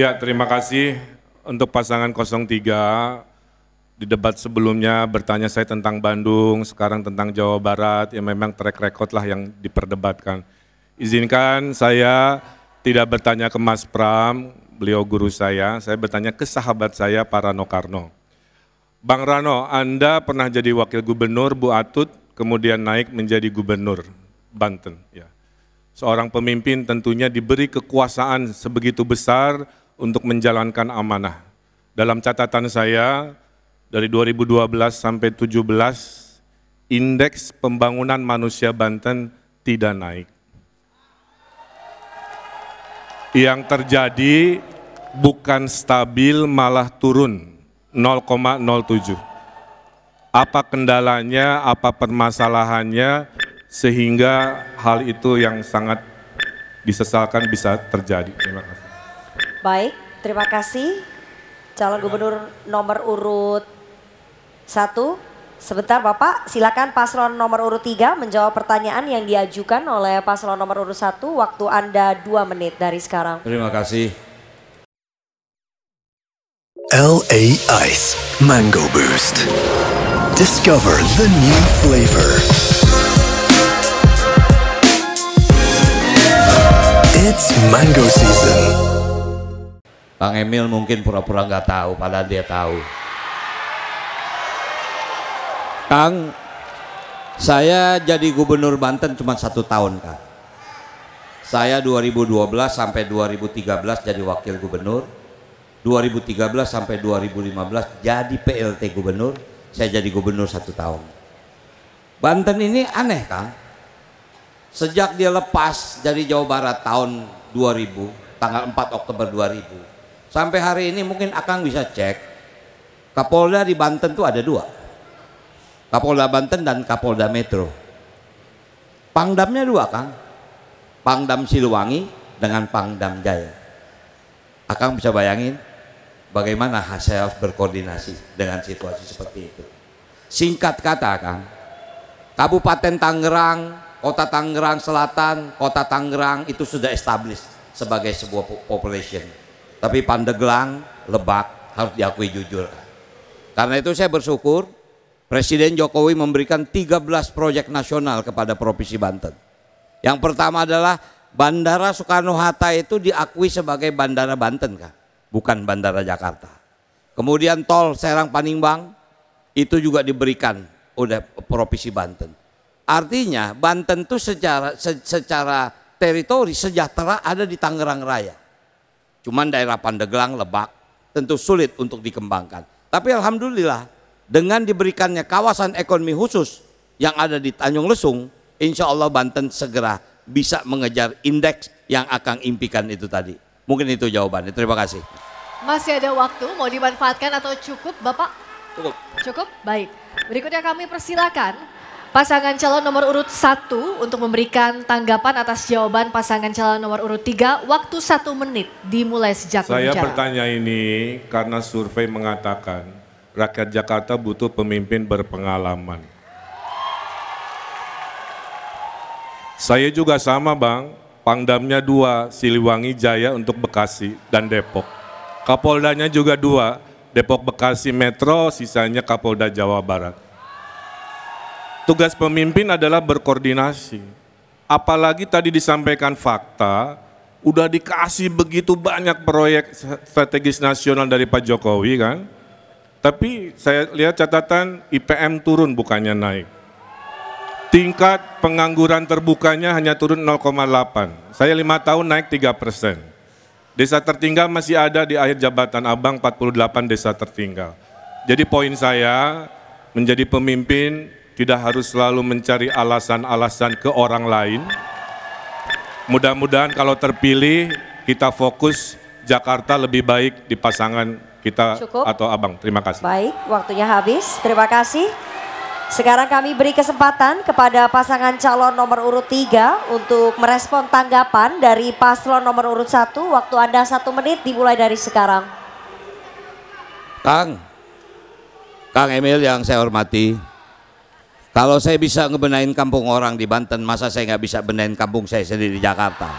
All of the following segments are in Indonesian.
Ya, terima kasih untuk pasangan 03. Di debat sebelumnya bertanya saya tentang Bandung, sekarang tentang Jawa Barat, ya memang track record lah yang diperdebatkan. Izinkan saya tidak bertanya ke Mas Pram, beliau guru saya bertanya ke sahabat saya Pak Rano Karno. Bang Rano, Anda pernah jadi wakil gubernur Bu Atut, kemudian naik menjadi gubernur Banten. Ya. Seorang pemimpin tentunya diberi kekuasaan sebegitu besar untuk menjalankan amanah. Dalam catatan saya, dari 2012 sampai 2017, indeks pembangunan manusia Banten tidak naik. Yang terjadi bukan stabil, malah turun 0,07. Apa kendalanya, apa permasalahannya, sehingga hal itu yang sangat disesalkan bisa terjadi. Terima kasih. Baik, terima kasih. Calon gubernur nomor urut 1. Sebentar Bapak, silakan paslon nomor urut 3 menjawab pertanyaan yang diajukan oleh paslon nomor urut 1. Waktu Anda 2 menit dari sekarang. Terima kasih. LA Ice Mango Boost. Discover the new flavor. It's mango season. Kang Emil mungkin pura-pura nggak tahu, padahal dia tahu. Kang, saya jadi gubernur Banten cuma 1 tahun, Kang. Saya 2012 sampai 2013 jadi wakil gubernur, 2013 sampai 2015 jadi PLT gubernur, saya jadi gubernur 1 tahun. Banten ini aneh, Kang. Sejak dia lepas dari Jawa Barat tahun 2000, tanggal 4 Oktober 2000, sampai hari ini mungkin Akang bisa cek, Kapolda di Banten tuh ada 2. Kapolda Banten dan Kapolda Metro. Pangdamnya 2, Kang. Pangdam Siliwangi dengan Pangdam Jaya. Akang bisa bayangin bagaimana saya harus berkoordinasi dengan situasi seperti itu. Singkat kata, Kang, Kabupaten Tangerang, Kota Tangerang Selatan, Kota Tangerang itu sudah established sebagai sebuah population. Tapi Pandeglang, Lebak harus diakui jujur. Karena itu saya bersyukur Presiden Jokowi memberikan 13 proyek nasional kepada Provinsi Banten. Yang pertama adalah Bandara Soekarno-Hatta itu diakui sebagai Bandara Banten, Kak, bukan Bandara Jakarta. Kemudian tol Serang-Panimbang itu juga diberikan oleh Provinsi Banten. Artinya Banten itu secara teritori sejahtera ada di Tangerang Raya. Cuman daerah Pandeglang, Lebak tentu sulit untuk dikembangkan. Tapi alhamdulillah dengan diberikannya kawasan ekonomi khusus yang ada di Tanjung Lesung, insya Allah Banten segera bisa mengejar indeks yang Akang impikan itu tadi. Mungkin itu jawabannya. Terima kasih. Masih ada waktu, mau dimanfaatkan atau cukup Bapak? Cukup. Cukup? Baik. Berikutnya kami persilakan pasangan calon nomor urut 1 untuk memberikan tanggapan atas jawaban pasangan calon nomor urut 3. Waktu 1 menit dimulai sejak Saya berbicara. bertanya ini karena survei mengatakan rakyat Jakarta butuh pemimpin berpengalaman. Saya juga sama, Bang. Pangdamnya 2, Siliwangi Jaya untuk Bekasi dan Depok. Kapoldanya juga 2, Depok Bekasi Metro, sisanya Kapolda Jawa Barat. Tugas pemimpin adalah berkoordinasi. Apalagi tadi disampaikan fakta, udah dikasih begitu banyak proyek strategis nasional dari Pak Jokowi, kan? Tapi saya lihat catatan IPM turun bukannya naik. Tingkat pengangguran terbukanya hanya turun 0,8. Saya 5 tahun naik 3%. Desa tertinggal masih ada di akhir jabatan Abang, 48 desa tertinggal. Jadi poin saya, menjadi pemimpin tidak harus selalu mencari alasan-alasan ke orang lain. Mudah-mudahan kalau terpilih kita fokus Jakarta lebih baik di pasangan kita. Cukup. Atau Abang. Terima kasih. Baik, waktunya habis. Terima kasih. Sekarang kami beri kesempatan kepada pasangan calon nomor urut 3 untuk merespon tanggapan dari paslon nomor urut 1. Waktu Anda 1 menit dimulai dari sekarang. Kang Emil yang saya hormati, kalau saya bisa ngebenain kampung orang di Banten, masa saya nggak bisa benain kampung saya sendiri di Jakarta?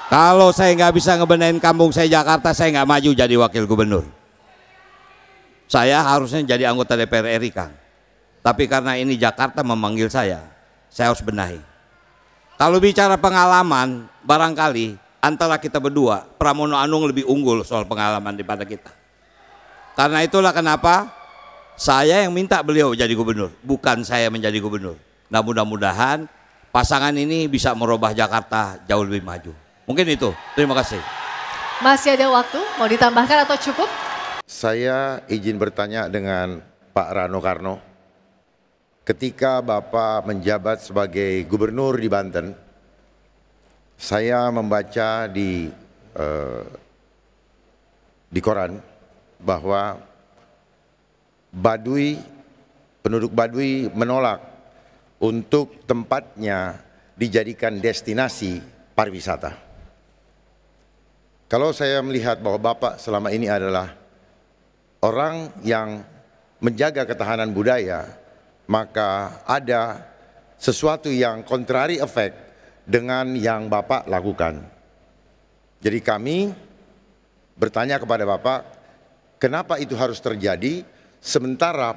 Kalau saya nggak bisa ngebenahin kampung saya Jakarta, saya nggak maju jadi wakil gubernur. Saya harusnya jadi anggota DPR RI, Kang. Tapi karena ini Jakarta memanggil saya harus benahi. Kalau bicara pengalaman, barangkali antara kita berdua, Pramono Anung lebih unggul soal pengalaman daripada kita. Karena itulah kenapa saya yang minta beliau jadi gubernur, bukan saya menjadi gubernur. Nah, mudah-mudahan pasangan ini bisa merubah Jakarta jauh lebih maju. Mungkin itu. Terima kasih. Masih ada waktu, mau ditambahkan atau cukup? Saya izin bertanya dengan Pak Rano Karno. Ketika Bapak menjabat sebagai gubernur di Banten, saya membaca di koran bahwa penduduk Baduy menolak untuk tempatnya dijadikan destinasi pariwisata. Kalau saya melihat bahwa Bapak selama ini adalah orang yang menjaga ketahanan budaya, maka ada sesuatu yang contrary effect dengan yang Bapak lakukan. Jadi kami bertanya kepada Bapak, kenapa itu harus terjadi sementara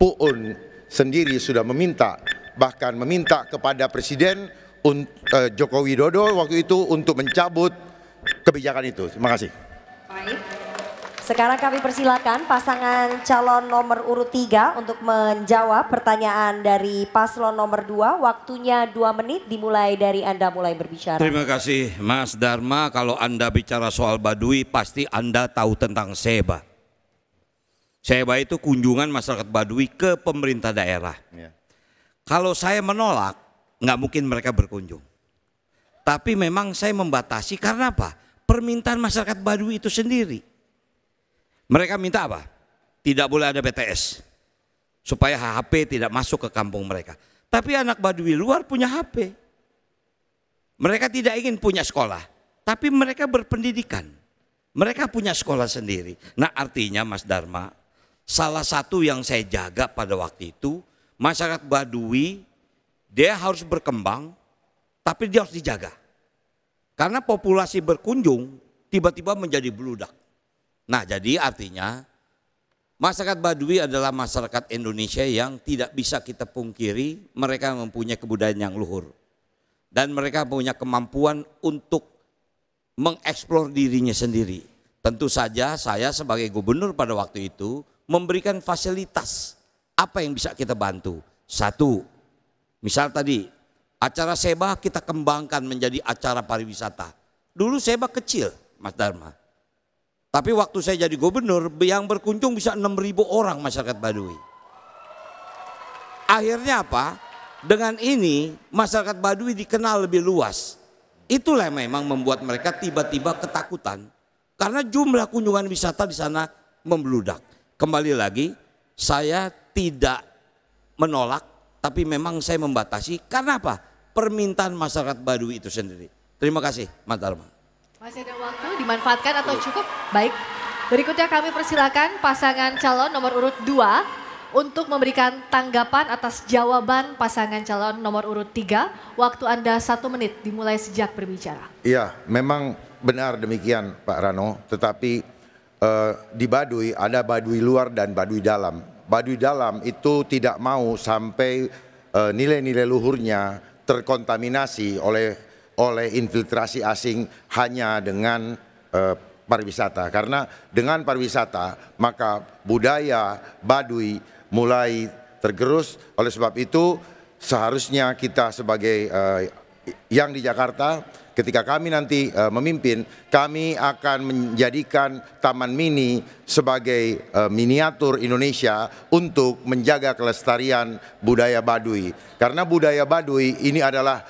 Puun sendiri sudah meminta, bahkan meminta kepada Presiden Joko Widodo waktu itu untuk mencabut kebijakan itu. Terima kasih. Baik. Sekarang kami persilakan pasangan calon nomor urut 3 untuk menjawab pertanyaan dari paslon nomor 2. Waktunya 2 menit dimulai dari Anda mulai berbicara. Terima kasih Mas Dharma. Kalau Anda bicara soal Baduy, pasti Anda tahu tentang SEBA. SEBA itu kunjungan masyarakat Baduy ke pemerintah daerah. Ya. Kalau saya menolak, nggak mungkin mereka berkunjung. Tapi memang saya membatasi karena apa? Permintaan masyarakat Baduy itu sendiri. Mereka minta apa? Tidak boleh ada BTS. Supaya HP tidak masuk ke kampung mereka. Tapi anak Baduy luar punya HP. Mereka tidak ingin punya sekolah. Tapi mereka berpendidikan. Mereka punya sekolah sendiri. Nah, artinya Mas Dharma, salah satu yang saya jaga pada waktu itu, masyarakat Baduy, dia harus berkembang, tapi dia harus dijaga. Karena populasi berkunjung tiba-tiba menjadi bludak. Nah, jadi artinya masyarakat Baduy adalah masyarakat Indonesia yang tidak bisa kita pungkiri, mereka mempunyai kebudayaan yang luhur. Dan mereka punya kemampuan untuk mengeksplor dirinya sendiri. Tentu saja saya sebagai gubernur pada waktu itu memberikan fasilitas apa yang bisa kita bantu. Satu, misal tadi acara SEBA kita kembangkan menjadi acara pariwisata. Dulu SEBA kecil, Mas Dharma. Tapi waktu saya jadi gubernur, yang berkunjung bisa 6.000 orang masyarakat Baduy. Akhirnya apa? Dengan ini masyarakat Baduy dikenal lebih luas. Itulah yang memang membuat mereka tiba-tiba ketakutan. Karena jumlah kunjungan wisata di sana membludak. Kembali lagi, saya tidak menolak, tapi memang saya membatasi. Karena apa? Permintaan masyarakat Baduy itu sendiri. Terima kasih, Mas Dharma. Masih ada waktu, dimanfaatkan atau cukup? Baik. Berikutnya kami persilakan pasangan calon nomor urut 2 untuk memberikan tanggapan atas jawaban pasangan calon nomor urut 3. Waktu Anda 1 menit dimulai sejak berbicara. Iya, memang benar demikian Pak Rano, tetapi di Baduy ada Baduy luar dan Baduy dalam. Baduy dalam itu tidak mau sampai nilai-nilai luhurnya terkontaminasi oleh infiltrasi asing hanya dengan pariwisata. Karena dengan pariwisata maka budaya Baduy mulai tergerus. Oleh sebab itu seharusnya kita sebagai yang di Jakarta, ketika kami nanti memimpin, kami akan menjadikan Taman Mini sebagai miniatur Indonesia untuk menjaga kelestarian budaya Baduy. Karena budaya Baduy ini adalah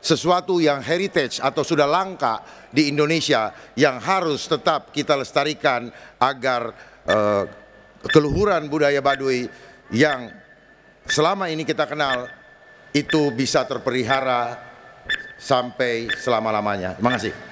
sesuatu yang heritage atau sudah langka di Indonesia yang harus tetap kita lestarikan agar keluhuran budaya Baduy yang selama ini kita kenal itu bisa terpelihara sampai selama-lamanya. Terima kasih.